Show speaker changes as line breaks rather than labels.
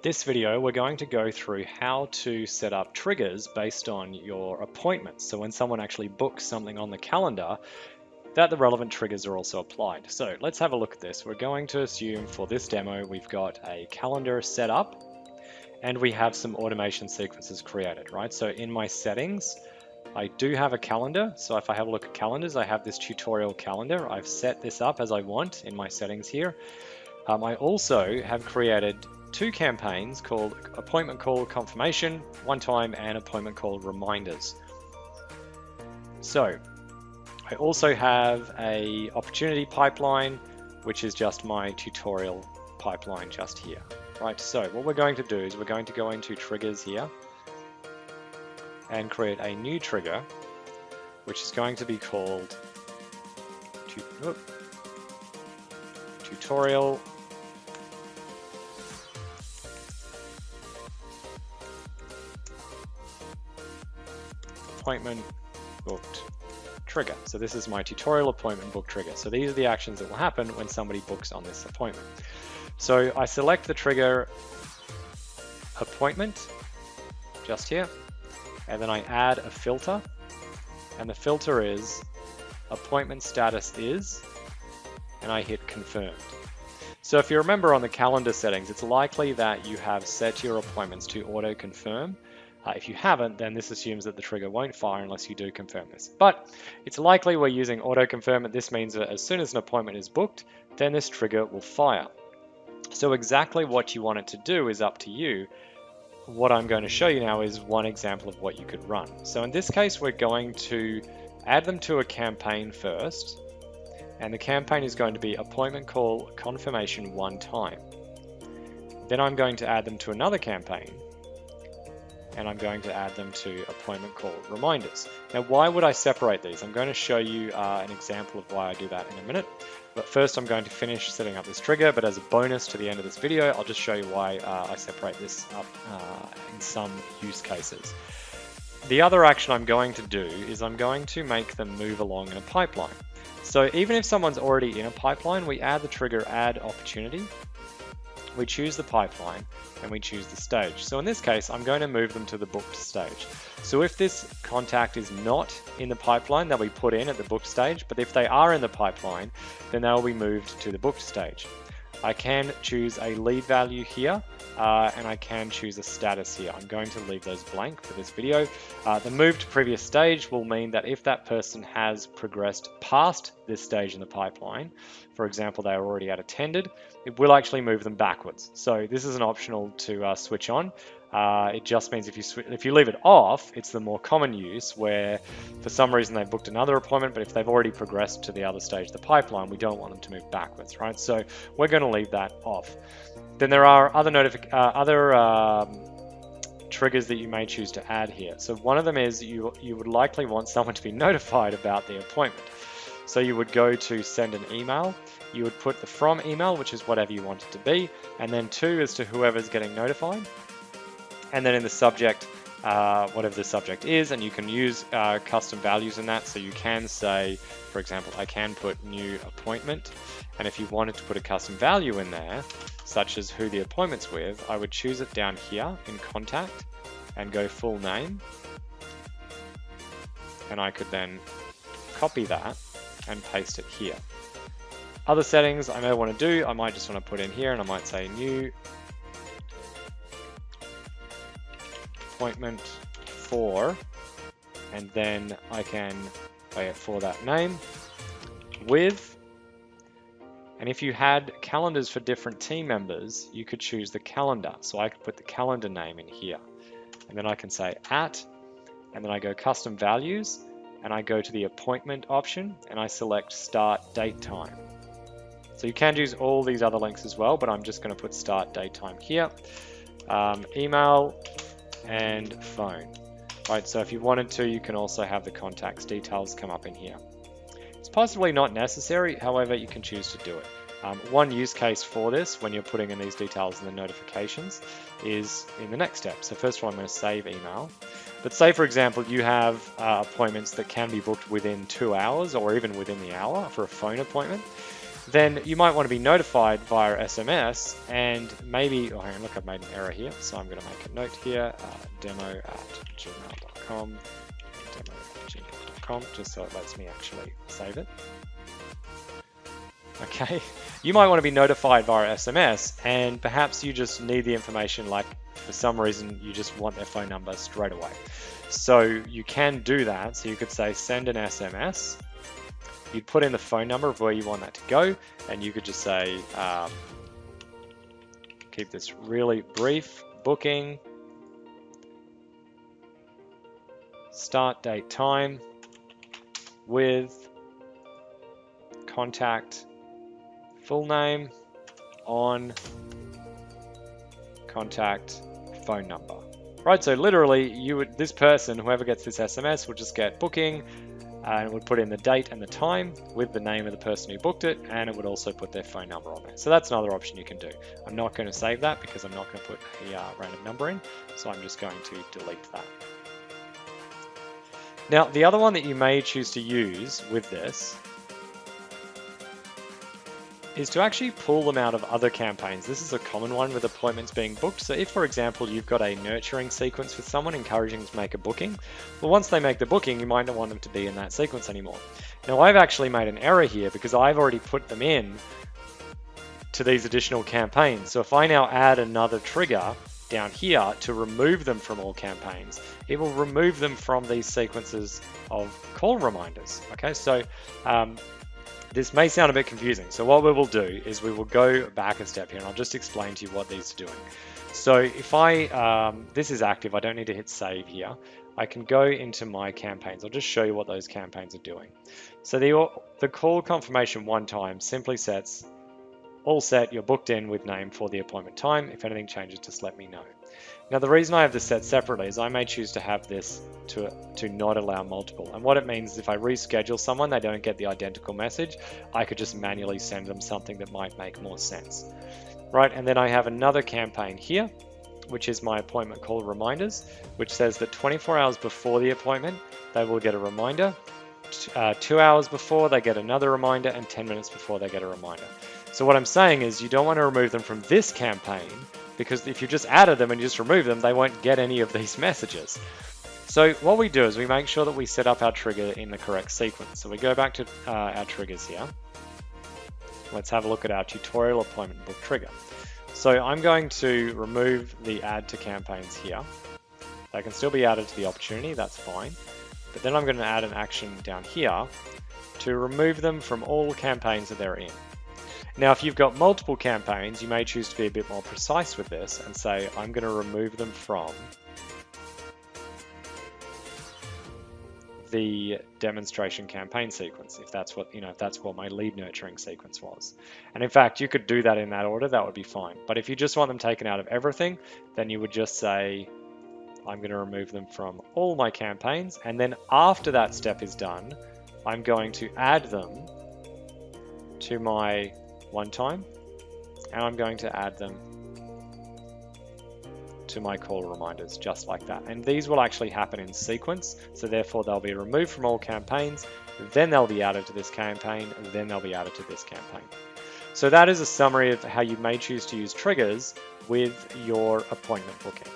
This video, we're going to go through how to set up triggers based on your appointments. So when someone actually books something on the calendar, that the relevant triggers are also applied. So let's have a look at this. We're going to assume for this demo, we've got a calendar set up and we have some automation sequences created, right? So in my settings, I do have a calendar. So if I have a look at calendars, I have this tutorial calendar. I've set this up as I want in my settings here. I also have created two campaigns called appointment call confirmation one time and appointment call reminders. So I also have a opportunity pipeline, which is just my tutorial pipeline just here, right? So what we're going to do is we're going to go into triggers here and create a new trigger, which is going to be called tutorial appointment booked trigger. So this is my tutorial appointment book trigger. So these are the actions that will happen when somebody books on this appointment. So I select the trigger appointment just here, and then I add a filter, and the filter is appointment status is, and I hit confirmed. So if you remember on the calendar settings, it's likely that you have set your appointments to auto confirm. If you haven't, then this assumes that the trigger won't fire unless you do confirm this. But it's likely we're using auto confirm, and this means that as soon as an appointment is booked, then this trigger will fire. So exactly what you want it to do is up to you. What I'm going to show you now is one example of what you could run. So in this case, we're going to add them to a campaign first, and the campaign is going to be appointment call confirmation one time. Then I'm going to add them to another campaign, and I'm going to add them to appointment call reminders. Now, why would I separate these? I'm going to show you an example of why I do that in a minute. But first, I'm going to finish setting up this trigger, but as a bonus to the end of this video, I'll just show you why I separate this up in some use cases. The other action I'm going to do is I'm going to make them move along in a pipeline. So even if someone's already in a pipeline, we add the trigger add opportunity. We choose the pipeline and we choose the stage. So in this case, I'm going to move them to the booked stage. So if this contact is not in the pipeline, they'll be put in at the booked stage. But if they are in the pipeline, then they'll be moved to the booked stage. I can choose a lead value here, and I can choose a status here. I'm going to leave those blank for this video. The move to previous stage will mean that if that person has progressed past this stage in the pipeline, for example, they are already at attended, it will actually move them backwards. So this is an optional to switch on. It just means if you leave it off, it's the more common use where for some reason they've booked another appointment, but if they've already progressed to the other stage of the pipeline, we don't want them to move backwards, right? So we're going to leave that off. Then there are other triggers that you may choose to add here. So one of them is you would likely want someone to be notified about the appointment. So you would go to send an email, you would put the from email, which is whatever you want it to be, and then to as to whoever's getting notified. And then in the subject, whatever the subject is, and you can use custom values in that. So you can say, for example, I can put new appointment. And if you wanted to put a custom value in there, such as who the appointment's with, I would choose it down here in contact and go full name. And I could then copy that and paste it here. Other settings I may want to do, I might just want to put in here and I might say new appointment for, and then I can play it for that name with. And if you had calendars for different team members, you could choose the calendar. So I could put the calendar name in here, and then I can say at, and then I go custom values, and I go to the appointment option, and I select start date time. So you can use all these other links as well, but I'm just going to put start date time here. Email and phone. Right, so if you wanted to, you can also have the contact's details come up in here. It's possibly not necessary, however, you can choose to do it. One use case for this, when you're putting in these details in the notifications, is in the next step. So first of all, I'm going to save email. But say, for example, you have appointments that can be booked within 2 hours or even within the hour for a phone appointment. then you might want to be notified via SMS, and maybe, oh hang on, look, I've made an error here, so I'm going to make a note here, demo@gmail.com, demo@gmail.com, just so it lets me actually save it. Okay, you might want to be notified via SMS, and perhaps you just need the information, like for some reason you just want their phone number straight away. So you can do that, so you could say send an SMS. You'd put in the phone number of where you want that to go, and you could just say, keep this really brief, booking, start date time, with contact, full name, on, contact, phone number. Right, so literally this person, whoever gets this SMS, would just get booking, and it would put in the date and the time with the name of the person who booked it, and it would also put their phone number on there. So that's another option you can do. I'm not going to save that because I'm not going to put a random number in, so I'm just going to delete that. Now, the other one that you may choose to use with this is to actually pull them out of other campaigns. This is a common one with appointments being booked. So if, for example, you've got a nurturing sequence with someone, encouraging them to make a booking, well, once they make the booking, you might not want them to be in that sequence anymore. Now, I've actually made an error here because I've already put them in to these additional campaigns. So if I now add another trigger down here to remove them from all campaigns, it will remove them from these sequences of call reminders. Okay, so this may sound a bit confusing. So what we will do is we will go back a step here, and I'll just explain to you what these are doing. So if this is active, I don't need to hit save here. I can go into my campaigns. I'll just show you what those campaigns are doing. So the call confirmation one time simply sets, all set, you're booked in with name for the appointment time. If anything changes, just let me know. Now, the reason I have this set separately is I may choose to have this to not allow multiple. And what it means is if I reschedule someone, they don't get the identical message, I could just manually send them something that might make more sense. Right, and then I have another campaign here, which is my appointment call reminders, which says that 24 hours before the appointment, they will get a reminder. 2 hours before, they get another reminder, and 10 minutes before, they get a reminder. So what I'm saying is you don't want to remove them from this campaign, because if you just added them and you just remove them, they won't get any of these messages. So what we do is we make sure that we set up our trigger in the correct sequence. So we go back to our triggers here. Let's have a look at our tutorial appointment book trigger. So I'm going to remove the add to campaigns here. They can still be added to the opportunity, that's fine. But then I'm going to add an action down here to remove them from all campaigns that they're in. Now, if you've got multiple campaigns, you may choose to be a bit more precise with this and say, I'm going to remove them from the demonstration campaign sequence, if that's what, if that's what my lead nurturing sequence was. And in fact, you could do that in that order, that would be fine. But if you just want them taken out of everything, then you would just say, I'm going to remove them from all my campaigns. And then after that step is done, I'm going to add them to my one time, and I'm going to add them to my call reminders, just like that. And these will actually happen in sequence, so therefore they'll be removed from all campaigns, then they'll be added to this campaign, then they'll be added to this campaign. So that is a summary of how you may choose to use triggers with your appointment booking.